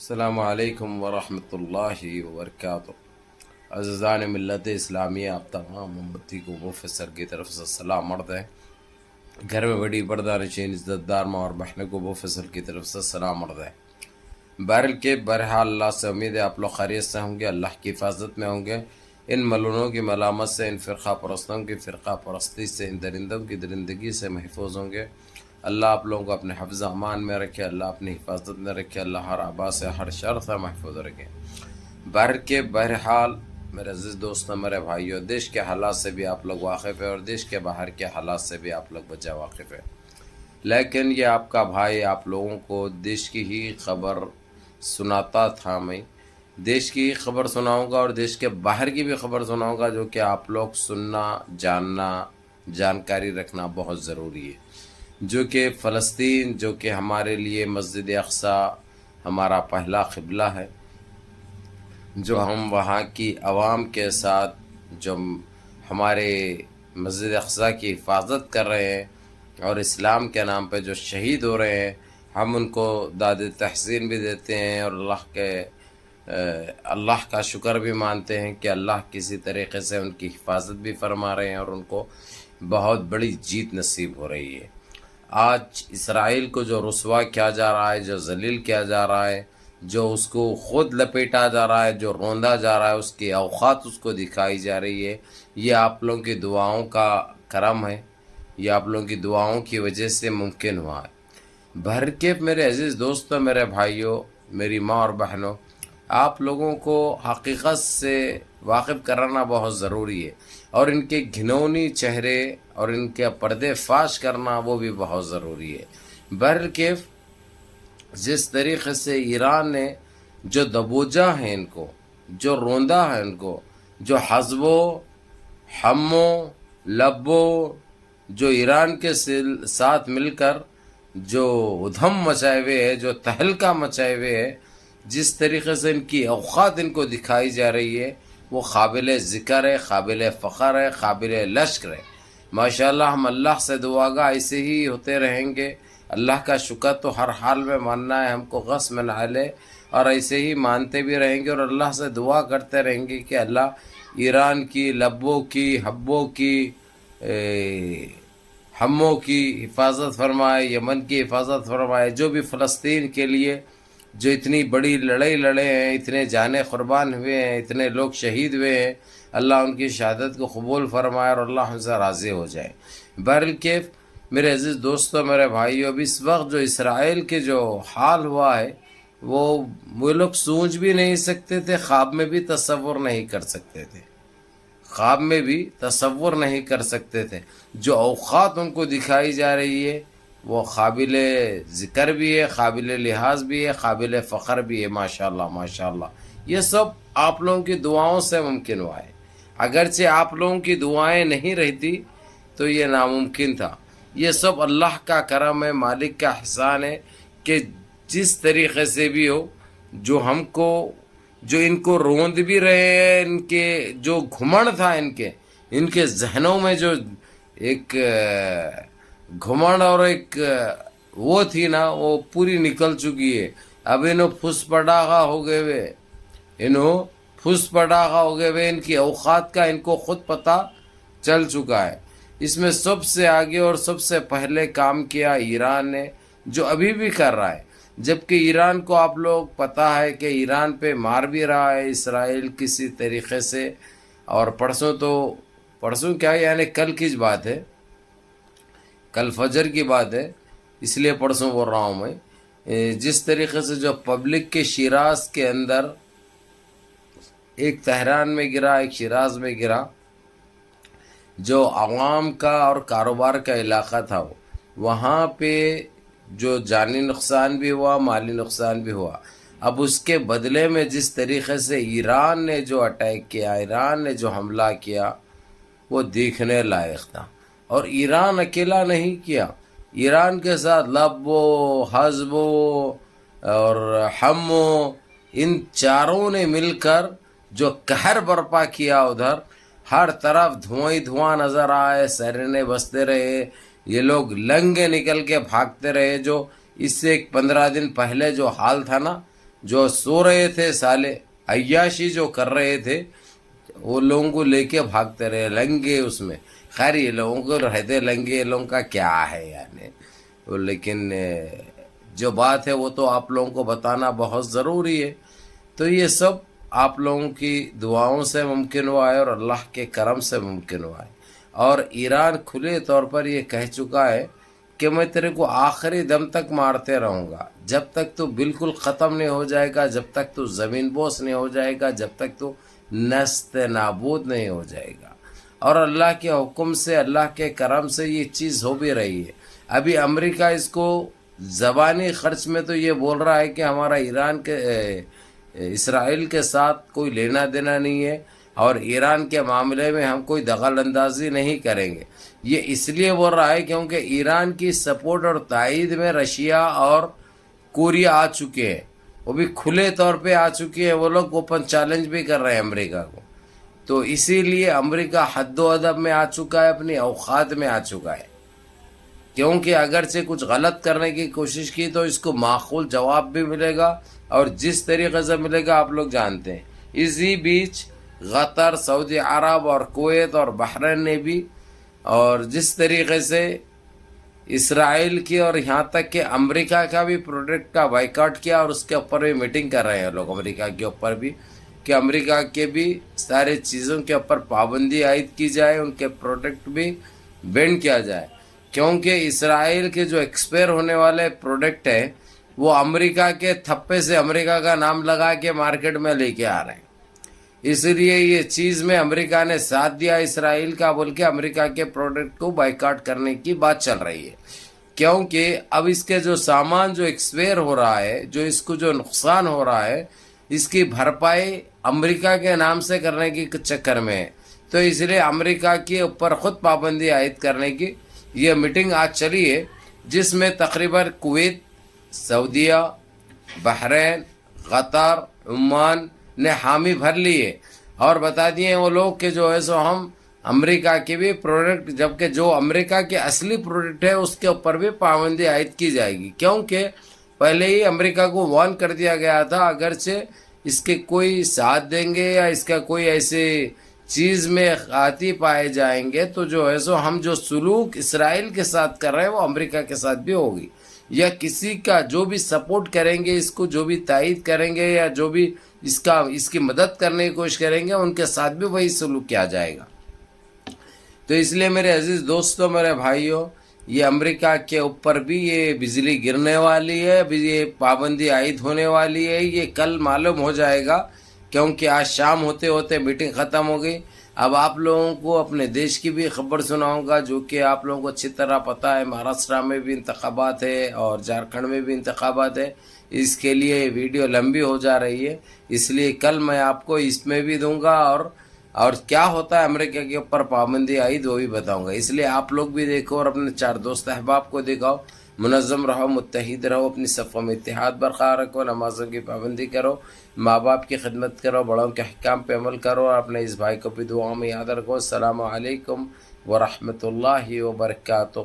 السلام علیکم ورحمۃ اللہ وبرکاتہ۔ عزیزان ملت اسلامیہ، آپ تمام امتی کو پروفیسر کی طرف سے سلام عرض ہے۔ گھر میں بڑی پردہ نشین عزت دار ماں اور بہنوں کو پروفیسر کی طرف سے سلام عرض ہے۔ بہرحال اللہ سے امید ہے آپ لوگ خیریت سے ہوں گے، اللہ کی حفاظت میں ہوں گے، ان ملونوں کی ملامت سے، ان فرقہ پرستوں کی فرقہ پرستی سے، ان درندوں کی درندگی سے محفوظ ہوں گے۔ اللہ آپ لوگوں کو اپنے حفظ امان میں رکھے، اللہ اپنی حفاظت میں رکھے، اللہ ہر آبا سے ہر شر سے محفوظ رکھے۔ بہرحال میرے عزیز دوستوں، میرے بھائیوں، دیش کے حالات سے بھی آپ لوگ واقف ہیں اور دیش کے باہر کے حالات سے بھی آپ لوگ بچہ واقف ہیں، لیکن یہ آپ کا بھائی آپ لوگوں کو دیش کی ہی خبر سناتا تھا۔ میں دیش کی ہی خبر سناؤں گا اور دیش کے باہر کی بھی خبر سناؤں گا، جو کہ آپ لوگ سننا، جاننا، جانکاری رکھنا بہت ضروری ہے۔ جو کہ فلسطین، جو کہ ہمارے لیے مسجد اقصی ہمارا پہلا قبلہ ہے، جو ہم وہاں کی عوام کے ساتھ جو ہمارے مسجد اقصی کی حفاظت کر رہے ہیں اور اسلام کے نام پہ جو شہید ہو رہے ہیں، ہم ان کو داد تحسین بھی دیتے ہیں اور اللہ کا شکر بھی مانتے ہیں کہ اللہ کسی طریقے سے ان کی حفاظت بھی فرما رہے ہیں اور ان کو بہت بڑی جیت نصیب ہو رہی ہے۔ آج اسرائیل کو جو رسوا کیا جا رہا ہے، جو ذلیل کیا جا رہا ہے، جو اس کو خود لپیٹا جا رہا ہے، جو روندا جا رہا ہے، اس کی اوقات اس کو دکھائی جا رہی ہے، یہ آپ لوگوں کی دعاؤں کا کرم ہے، یہ آپ لوگوں کی دعاؤں کی وجہ سے ممکن ہوا ہے۔ میرے عزیز دوستوں، میرے بھائیوں، میری ماں اور بہنوں، آپ لوگوں کو حقیقت سے واقف کرانا بہت ضروری ہے، اور ان کے گھنونی چہرے اور ان کے پردے فاش کرنا وہ بھی بہت ضروری ہے۔ جس طریقے سے ایران نے جو دبوجا ہے ان کو، جو روندا ہے ان کو، جو حزبو حمو لبو، جو ایران کے ساتھ مل کر جو ادھم مچائے ہوئے ہے، جو تہلکہ مچائے ہوئے ہے، جس طریقے سے ان کی اوقات ان کو دکھائی جا رہی ہے، وہ قابل ذکر ہے، قابل فخر ہے، قابل لشکر ہے۔ ماشاءاللہ ہم اللہ سے دعا گا ایسے ہی ہوتے رہیں گے۔ اللہ کا شکر تو ہر حال میں ماننا ہے، ہم کو غص میں نہ لے، اور ایسے ہی مانتے بھی رہیں گے اور اللہ سے دعا کرتے رہیں گے کہ اللہ ایران کی، لبوں کی، حبوں کی، ہموں کی حفاظت فرمائے، یمن کی حفاظت فرمائے، جو بھی فلسطین کے لیے جو اتنی بڑی لڑائی لڑے ہیں، اتنے جانیں قربان ہوئے ہیں، اتنے لوگ شہید ہوئے ہیں، اللہ ان کی شہادت کو قبول فرمائے اور اللہ ہم سے راضی ہو جائے۔ میرے عزیز دوستوں، میرے بھائیو، اب اس وقت جو اسرائیل کے جو حال ہوا ہے، وہ لوگ سوچ بھی نہیں سکتے تھے، خواب میں بھی تصور نہیں کر سکتے تھے، خواب میں بھی تصور نہیں کر سکتے تھے۔ جو اوقات ان کو دکھائی جا رہی ہے، وہ قابل ذکر بھی ہے، قابل لحاظ بھی ہے، قابل فخر بھی ہے۔ ماشاءاللہ ماشاءاللہ، یہ سب آپ لوگوں کی دعاؤں سے ممکن ہوا ہے۔ اگرچہ آپ لوگوں کی دعائیں نہیں رہتی تو یہ ناممکن تھا۔ یہ سب اللہ کا کرم ہے، مالک کا احسان ہے کہ جس طریقے سے بھی ہو، جو ان کو روند بھی رہے ہیں، ان کے جو گھمنڈ تھا، ان کے ذہنوں میں جو ایک گھمنڈ اور ایک وہ تھی نا، وہ پوری نکل چکی ہے۔ اب انہوں پھس پڑاغا ہو گئے ہوئے، ان کی اوقات کا ان کو خود پتہ چل چکا ہے۔ اس میں سب سے آگے اور سب سے پہلے کام کیا ایران نے، جو ابھی بھی کر رہا ہے، جبکہ ایران کو آپ لوگ پتہ ہے کہ ایران پہ مار بھی رہا ہے اسرائیل کسی طریقے سے۔ اور پرسوں کیا، یعنی کل کی بات ہے، کل فجر کی بات ہے، اس لیے پرسوں بول رہا ہوں میں، جس طریقے سے جو پبلک کے شیراز کے اندر، ایک تہران میں گرا، ایک شیراز میں گرا، جو عوام کا اور کاروبار کا علاقہ تھا، وہاں پہ جو جانی نقصان بھی ہوا، مالی نقصان بھی ہوا۔ اب اس کے بدلے میں جس طریقے سے ایران نے جو اٹیک کیا، ایران نے جو حملہ کیا، وہ دیکھنے لائق تھا۔ اور ایران اکیلا نہیں کیا، ایران کے ساتھ لبو، حزبو اور حمو، ان چاروں نے مل کر جو قہر برپا کیا، ادھر ہر طرف دھواں ہی دھواں نظر آئے، سیرنے بجتے رہے، یہ لوگ لنگے نکل کے بھاگتے رہے۔ جو اس سے 15 دن پہلے جو حال تھا نا، جو سو رہے تھے سالے عیاشی جو کر رہے تھے وہ لوگوں کو لے کے بھاگتے رہے لنگے اس میں. خیر یہ لوگوں کو رہتے لنگے یہ لوگوں کا کیا ہے یعنی, لیکن جو بات ہے وہ تو آپ لوگوں کو بتانا بہت ضروری ہے. تو یہ سب آپ لوگوں کی دعاؤں سے ممکن ہوا ہے اور اللہ کے کرم سے ممکن ہوا ہے. اور ایران کھلے طور پر یہ کہہ چکا ہے کہ میں تیرے کو آخری دم تک مارتے رہوں گا, جب تک تو بالکل ختم نہیں ہو جائے گا, جب تک تو زمین بوس نہیں ہو جائے گا, جب تک تو نست نابود نہیں ہو جائے گا. اور اللہ کے حکم سے, اللہ کے کرم سے یہ چیز ہو بھی رہی ہے. ابھی امریکہ اس کو زبانی خرچ میں تو یہ بول رہا ہے کہ ہمارا ایران کے اسرائیل کے ساتھ کوئی لینا دینا نہیں ہے اور ایران کے معاملے میں ہم کوئی دخل اندازی نہیں کریں گے. یہ اس لیے بول رہا ہے کیونکہ ایران کی سپورٹ اور تائید میں رشیا اور کوریا آ چکے ہیں, وہ بھی کھلے طور پہ آ چکے ہیں. وہ لوگ اوپن چیلنج بھی کر رہے ہیں امریکہ کو. تو اسی لیے امریکہ حد و ادب میں آ چکا ہے, اپنی اوقات میں آ چکا ہے. کیونکہ اگرچہ کچھ غلط کرنے کی کوشش کی تو اس کو معقول جواب بھی ملے گا, اور جس طریقے سے ملے گا آپ لوگ جانتے ہیں. اسی بیچ قطر, سعودی عرب اور کویت اور بحرین نے بھی, اور جس طریقے سے اسرائیل کی اور یہاں تک کہ امریکہ کا بھی پروڈکٹ کا بائیکاٹ کیا, اور اس کے اوپر بھی میٹنگ کر رہے ہیں لوگ امریکہ کے اوپر بھی کہ امریکہ کے بھی سارے چیزوں کے اوپر پابندی عائد کی جائے, ان کے پروڈکٹ بھی بین کیا جائے. کیونکہ اسرائیل کے جو ایکسپائر ہونے والے پروڈکٹ ہیں وہ امریکہ کے تھپے سے امریکہ کا نام لگا کے مارکیٹ میں لے کے آ رہے ہیں. اس لیے یہ چیز میں امریکہ نے ساتھ دیا اسرائیل کا, بول کے امریکہ کے پروڈکٹ کو بائیکاٹ کرنے کی بات چل رہی ہے. کیونکہ اب اس کے جو سامان جو ایکسپائر ہو رہا ہے, جو اس کو جو نقصان ہو رہا ہے, اس کی بھرپائی امریکہ کے نام سے کرنے کی چکر میں ہے. تو اس لیے امریکہ کے اوپر خود پابندی عائد کرنے کی یہ میٹنگ آج چلی ہے, جس میں تقریباً کویت, سعودیہ, بحرین, قطر, عمان نے حامی بھر لی ہے, اور بتا دیے وہ لوگ کہ جو ہے سو ہم امریکہ کے بھی پروڈکٹ, جبکہ جو امریکہ کے اصلی پروڈکٹ ہے اس کے اوپر بھی پابندی عائد کی جائے گی. کیونکہ پہلے ہی امریکہ کو وارن کر دیا گیا تھا, اگرچہ اس کے کوئی ساتھ دیں گے یا اس کا کوئی ایسے چیز میں خاطی پائے جائیں گے تو جو ہے سو ہم جو سلوک اسرائیل کے ساتھ کر رہے ہیں وہ امریکہ کے ساتھ بھی ہوگی, یا کسی کا جو بھی سپورٹ کریں گے, اس کو جو بھی تائید کریں گے یا جو بھی اس کی مدد کرنے کی کوشش کریں گے, ان کے ساتھ بھی وہی سلوک کیا جائے گا. تو اس لیے میرے عزیز دوستوں, میرے بھائیوں, یہ امریکہ کے اوپر بھی یہ بجلی گرنے والی ہے, یہ پابندی عائد ہونے والی ہے. یہ کل معلوم ہو جائے گا, کیونکہ آج شام ہوتے ہوتے میٹنگ ختم ہو گئی. اب آپ لوگوں کو اپنے دیش کی بھی خبر سناؤں گا, جو کہ آپ لوگوں کو اچھی طرح پتہ ہے. مہاراشٹرا میں بھی انتخابات ہے اور جھارکھنڈ میں بھی انتخابات ہے. اس کے لیے ویڈیو لمبی ہو جا رہی ہے, اس لیے کل میں آپ کو اس میں بھی دوں گا, اور کیا ہوتا ہے امریکہ کے اوپر پابندی عائد وہ بھی بتاؤں گا. اس لیے آپ لوگ بھی دیکھو اور اپنے 4 دوست احباب کو دکھاؤ. منظم رہو, متحد رہو, اپنی صفوں میں اتحاد برقرار رکھو, نمازوں کی پابندی کرو, ماں باپ کی خدمت کرو, بڑوں کے احکام پہ عمل کرو, اور اپنے اس بھائی کو بھی دعاؤں میں یاد رکھو. السلام علیکم ورحمۃ اللہ وبرکاتہ.